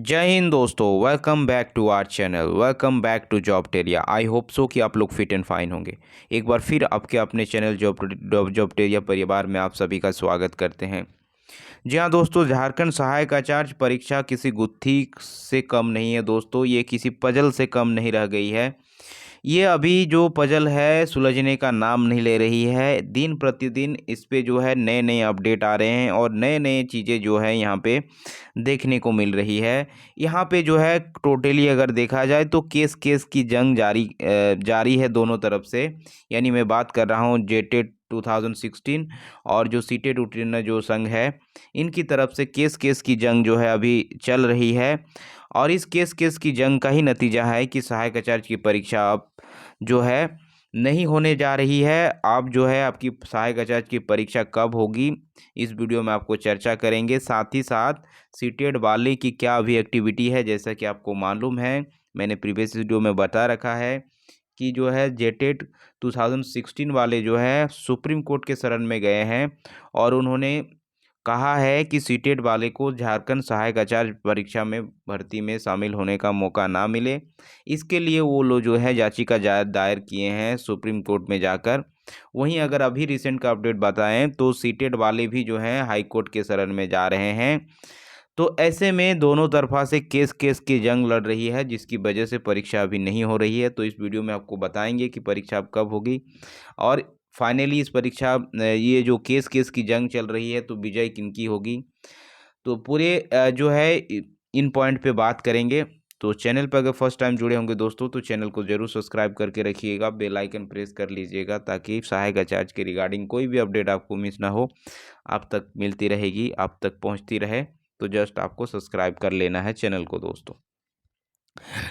जय हिंद दोस्तों, welcome back to our channel. Welcome back to Jobteria. I hope so कि आप लोग फिट एंड फाइन होंगे। एक बार फिर आपके अपने चैनल जॉबटेरिया परिवार में आप सभी का स्वागत करते हैं। जी हाँ दोस्तों, झारखंड सहायक आचार्य परीक्षा किसी गुत्थी से कम नहीं है दोस्तों। ये किसी पजल से कम नहीं रह गई है। ये अभी जो पजल है सुलझने का नाम नहीं ले रही है। दिन प्रतिदिन इस पे जो है नए नए अपडेट आ रहे हैं और नए नए चीज़ें जो है यहाँ पे देखने को मिल रही है। यहाँ पे जो है टोटली अगर देखा जाए तो केस केस की जंग जारी है दोनों तरफ से। यानी मैं बात कर रहा हूँ जेटेट 2016 और जो सीटेट उत्तीर्ण जो संघ है, इनकी तरफ से केस केस की जंग जो है अभी चल रही है। और इस केस केस की जंग का ही नतीजा है कि सहायक आचार्य की परीक्षा अब जो है नहीं होने जा रही है। आप जो है आपकी सहायक आचार्य की परीक्षा कब होगी, इस वीडियो में आपको चर्चा करेंगे। साथ ही साथ सीटेट वाले की क्या अभी एक्टिविटी है, जैसा कि आपको मालूम है मैंने प्रीवियस वीडियो में बता रखा है कि जो है जेटेट 2016 वाले जो है सुप्रीम कोर्ट के शरण में गए हैं और उन्होंने कहा है कि सीटेट वाले को झारखंड सहायक आचार्य परीक्षा में भर्ती में शामिल होने का मौका ना मिले। इसके लिए वो लोग जो है याचिका दायर किए हैं सुप्रीम कोर्ट में जाकर। वहीं अगर अभी रिसेंट का अपडेट बताएं तो सीटेट वाले भी जो हैं हाई कोर्ट के शरण में जा रहे हैं। तो ऐसे में दोनों तरफा से केस केस की जंग लड़ रही है, जिसकी वजह से परीक्षा अभी नहीं हो रही है। तो इस वीडियो में आपको बताएंगे कि परीक्षा अब कब होगी और फाइनली इस परीक्षा ये जो केस केस की जंग चल रही है तो विजय किनकी होगी। तो पूरे जो है इन पॉइंट पे बात करेंगे। तो चैनल पर अगर फर्स्ट टाइम जुड़े होंगे दोस्तों तो चैनल को जरूर सब्सक्राइब करके रखिएगा, बेल आइकन प्रेस कर लीजिएगा ताकि सहायक आचार्य के रिगार्डिंग कोई भी अपडेट आपको मिस ना हो, आप तक मिलती रहेगी, आप तक पहुंचती रहे। तो जस्ट आपको सब्सक्राइब कर लेना है चैनल को दोस्तों।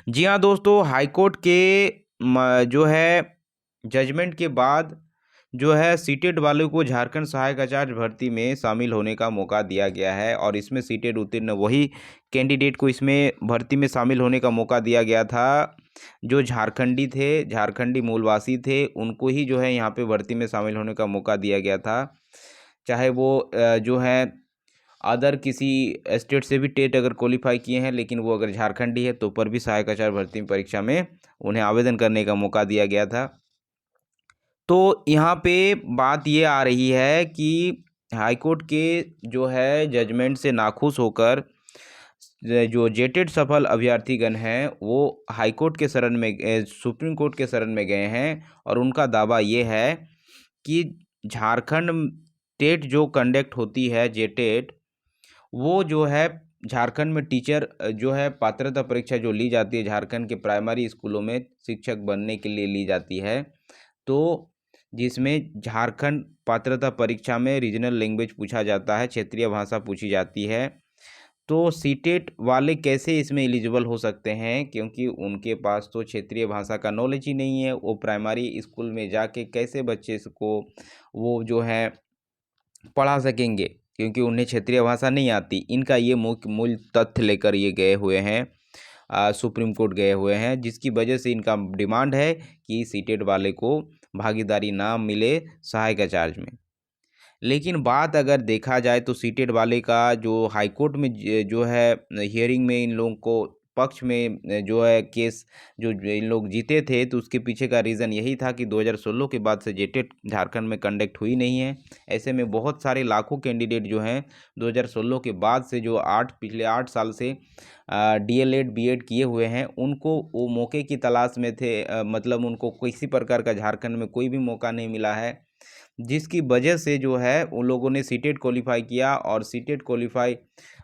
जी हाँ दोस्तों, हाईकोर्ट के जो है जजमेंट के बाद जो है सीटेट वालों को झारखंड सहायक आचार्य भर्ती में शामिल होने का मौका दिया गया है। और इसमें सीटेट उत्तीर्ण वही कैंडिडेट को इसमें भर्ती में शामिल होने का मौका दिया गया था जो झारखंडी थे, झारखंडी मूलवासी थे। उनको ही जो है यहाँ पे भर्ती में शामिल होने का मौका दिया गया था। चाहे वो जो है अदर किसी स्टेट से भी टेट अगर क्वालिफाई किए हैं, लेकिन वो अगर झारखंडी है तो पर भी सहायक आचार्य भर्ती परीक्षा में उन्हें आवेदन करने का मौका दिया गया था। तो यहाँ पे बात ये आ रही है कि हाईकोर्ट के जो है जजमेंट से नाखुश होकर जो जेटेड सफल अभ्यर्थीगण हैं वो हाईकोर्ट के शरण में सुप्रीम कोर्ट के शरण में गए हैं। और उनका दावा ये है कि झारखंड टेट जो कंडक्ट होती है जेटेट, वो जो है झारखंड में टीचर जो है पात्रता परीक्षा जो ली जाती है झारखंड के प्राइमरी स्कूलों में शिक्षक बनने के लिए ली जाती है। तो जिसमें झारखंड पात्रता परीक्षा में रीजनल लैंग्वेज पूछा जाता है, क्षेत्रीय भाषा पूछी जाती है। तो सीटेट वाले कैसे इसमें एलिजिबल हो सकते हैं, क्योंकि उनके पास तो क्षेत्रीय भाषा का नॉलेज ही नहीं है। वो प्राइमरी स्कूल में जाके कैसे बच्चे को वो जो है पढ़ा सकेंगे, क्योंकि उन्हें क्षेत्रीय भाषा नहीं आती। इनका ये मुख्य मूल तथ्य लेकर ये गए हुए हैं, सुप्रीम कोर्ट गए हुए हैं, जिसकी वजह से इनका डिमांड है कि सीटेट वाले को भागीदारी ना मिले सहायक आचार्य में। लेकिन बात अगर देखा जाए तो सीटेट वाले का जो हाईकोर्ट में जो है हियरिंग में इन लोगों को पक्ष में जो है केस जो इन लोग जीते थे, तो उसके पीछे का रीज़न यही था कि 2016 के बाद से जेटेट झारखंड में कंडक्ट हुई नहीं है। ऐसे में बहुत सारे लाखों कैंडिडेट जो हैं 2016 के बाद से जो पिछले 8 साल से डीएलएड बीएड किए हुए हैं, उनको वो मौके की तलाश में थे। मतलब उनको किसी प्रकार का झारखंड में कोई भी मौका नहीं मिला है, जिसकी वजह से जो है उन लोगों ने सीटेट क्वालिफाई किया। और सीटेट क्वालिफाई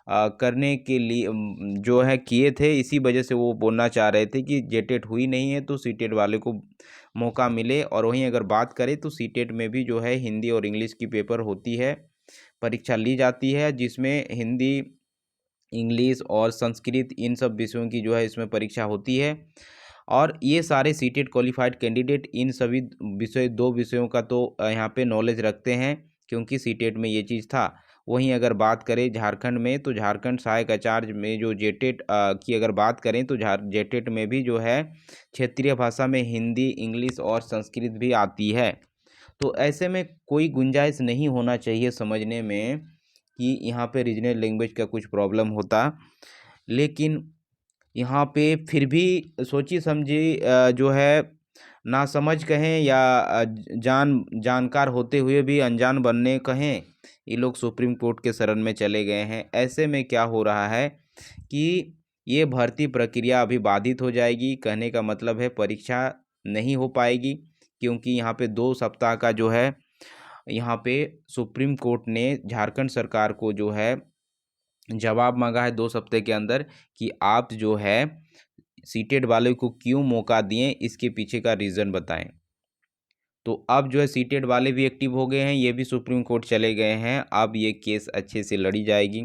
करने के लिए जो है किए थे, इसी वजह से वो बोलना चाह रहे थे कि जेटेट हुई नहीं है तो सीटेट वाले को मौका मिले। और वहीं अगर बात करें तो सीटेट में भी जो है हिंदी और इंग्लिश की पेपर होती है, परीक्षा ली जाती है, जिसमें हिंदी, इंग्लिश और संस्कृत इन सब विषयों की जो है इसमें परीक्षा होती है। और ये सारे सीटेट क्वालिफाइड कैंडिडेट इन सभी दो विषयों का तो यहाँ पे नॉलेज रखते हैं, क्योंकि सीटेट में ये चीज़ था। वहीं अगर बात करें झारखंड में तो झारखंड सहायक आचार्य में जो जेटेट की अगर बात करें तो जेटेट में भी जो है क्षेत्रीय भाषा में हिंदी, इंग्लिश और संस्कृत भी आती है। तो ऐसे में कोई गुंजाइश नहीं होना चाहिए समझने में कि यहाँ पे रीजनल लैंग्वेज का कुछ प्रॉब्लम होता। लेकिन यहाँ पे फिर भी सोची समझी जो है नासमझ कहें या जानकार होते हुए भी अनजान बनने कहें, ये लोग सुप्रीम कोर्ट के शरण में चले गए हैं। ऐसे में क्या हो रहा है कि ये भर्ती प्रक्रिया अभी बाधित हो जाएगी। कहने का मतलब है परीक्षा नहीं हो पाएगी, क्योंकि यहाँ पे 2 सप्ताह का जो है यहाँ पे सुप्रीम कोर्ट ने झारखंड सरकार को जो है जवाब मांगा है 2 सप्ताह के अंदर कि आप जो है सीटेड वाले को क्यों मौका दिए, इसके पीछे का रीज़न बताएं। तो अब जो है सीटेड वाले भी एक्टिव हो गए हैं, ये भी सुप्रीम कोर्ट चले गए हैं। अब ये केस अच्छे से लड़ी जाएगी।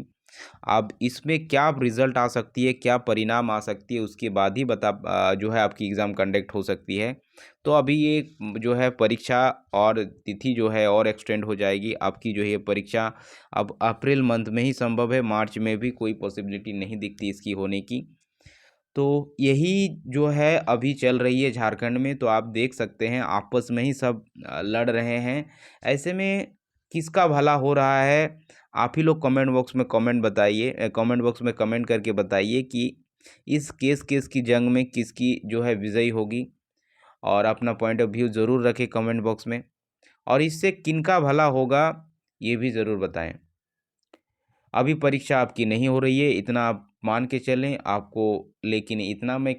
अब इसमें क्या रिजल्ट आ सकती है, क्या परिणाम आ सकती है, उसके बाद ही जो है आपकी एग्ज़ाम कंडक्ट हो सकती है। तो अभी ये जो है परीक्षा और तिथि जो है और एक्सटेंड हो जाएगी। आपकी जो है ये परीक्षा अब अप्रैल मंथ में ही संभव है, मार्च में भी कोई पॉसिबिलिटी नहीं दिखती इसकी होने की। तो यही जो है अभी चल रही है झारखंड में। तो आप देख सकते हैं आपस में ही सब लड़ रहे हैं। ऐसे में किसका भला हो रहा है, आप ही लोग कमेंट बॉक्स में कमेंट बताइए, कमेंट बॉक्स में कमेंट करके बताइए कि इस केस की जंग में किसकी जो है विजयी होगी। और अपना पॉइंट ऑफ व्यू ज़रूर रखें कमेंट बॉक्स में, और इससे किनका भला होगा ये भी ज़रूर बताएं। अभी परीक्षा आपकी नहीं हो रही है, इतना आप मान के चलें आपको। लेकिन इतना मैं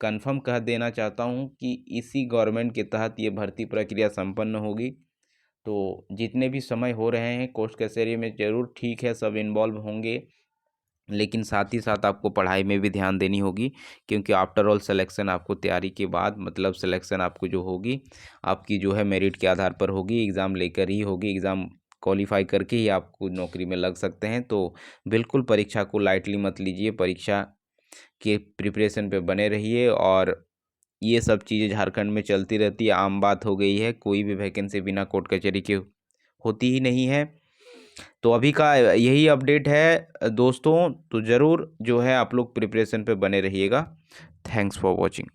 कंफर्म कह देना चाहता हूँ कि इसी गवर्नमेंट के तहत ये भर्ती प्रक्रिया संपन्न होगी। तो जितने भी समय हो रहे हैं कोर्ट कचहरी में ज़रूर ठीक है, सब इन्वॉल्व होंगे, लेकिन साथ ही साथ आपको पढ़ाई में भी ध्यान देनी होगी। क्योंकि आफ्टर ऑल सिलेक्शन आपको तैयारी के बाद, मतलब सिलेक्शन आपको जो होगी आपकी जो है मेरिट के आधार पर होगी, एग्ज़ाम लेकर ही होगी। एग्ज़ाम क्वालिफाई करके ही आपको नौकरी में लग सकते हैं। तो बिल्कुल परीक्षा को लाइटली मत लीजिए, परीक्षा के प्रिपरेशन पे बने रहिए। और ये सब चीज़ें झारखंड में चलती रहती है, आम बात हो गई है। कोई भी वैकेंसी बिना कोर्ट कचहरी के होती ही नहीं है। तो अभी का यही अपडेट है दोस्तों। तो ज़रूर जो है आप लोग प्रिपरेशन पे बने रहिएगा। Thanks for watching.